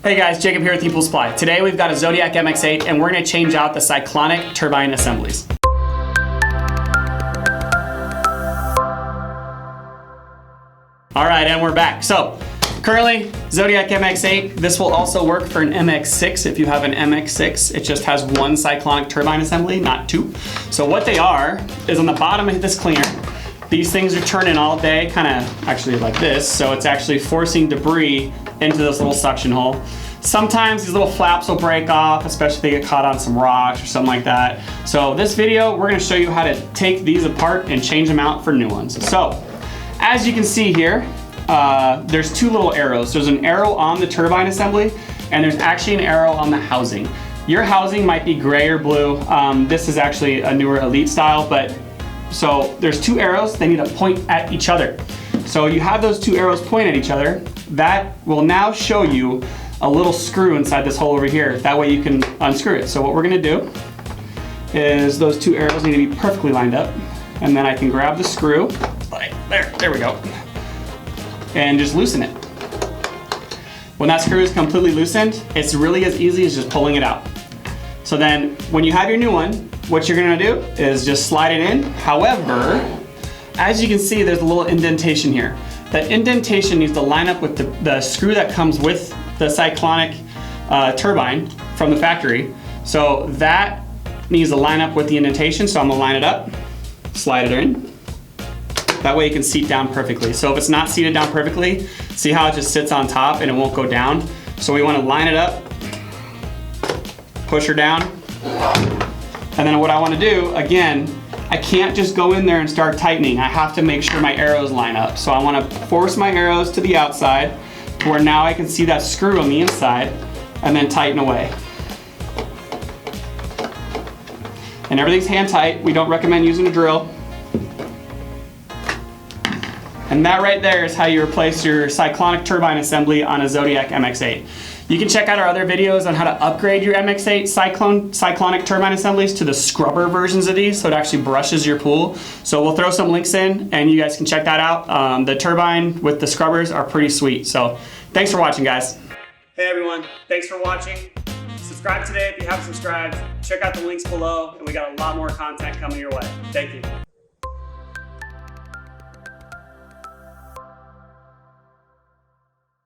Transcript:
Hey guys, Jacob here with ePoolSupply. Today we've got a Zodiac MX8 and we're going to change out the cyclonic turbine assemblies. Alright, and we're back. So, currently, Zodiac MX8, this will also work for an MX6 if you have an MX6. It just has one cyclonic turbine assembly, not two. So what they are, is on the bottom of this cleaner, these things are turning all day, kind of actually like this, so it's actually forcing debris into this little suction hole. Sometimes these little flaps will break off, especially if they get caught on some rocks or something like that. So this video, we're gonna show you how to take these apart and change them out for new ones. So, as you can see here, there's two little arrows. There's an arrow on the turbine assembly, and there's actually an arrow on the housing. Your housing might be gray or blue. This is actually a newer Elite style, but so there's two arrows, they need to point at each other. So you have those two arrows point at each other. That will now show you a little screw inside this hole over here. That way you can unscrew it. So what we're gonna do is those two arrows need to be perfectly lined up. And then I can grab the screw, like there we go. And just loosen it. When that screw is completely loosened, it's really as easy as just pulling it out. So then when you have your new one, what you're gonna do is just slide it in. However, as you can see, there's a little indentation here. That indentation needs to line up with the screw that comes with the cyclonic turbine from the factory. So that needs to line up with the indentation. So I'm gonna line it up, slide it in. That way it can seat down perfectly. So if it's not seated down perfectly, see how it just sits on top and it won't go down? So we wanna line it up, push her down, and then what I wanna do, again, I can't just go in there and start tightening. I have to make sure my arrows line up. So I wanna force my arrows to the outside, to where now I can see that screw on the inside, and then tighten away. And everything's hand tight. We don't recommend using a drill. And that right there is how you replace your cyclonic turbine assembly on a Zodiac MX8. You can check out our other videos on how to upgrade your MX8 cyclonic turbine assemblies to the scrubber versions of these, so it actually brushes your pool. So we'll throw some links in and you guys can check that out. The turbine with the scrubbers are pretty sweet. So thanks for watching, guys. Hey everyone, thanks for watching. Subscribe today if you haven't subscribed. Check out the links below and we got a lot more content coming your way. Thank you.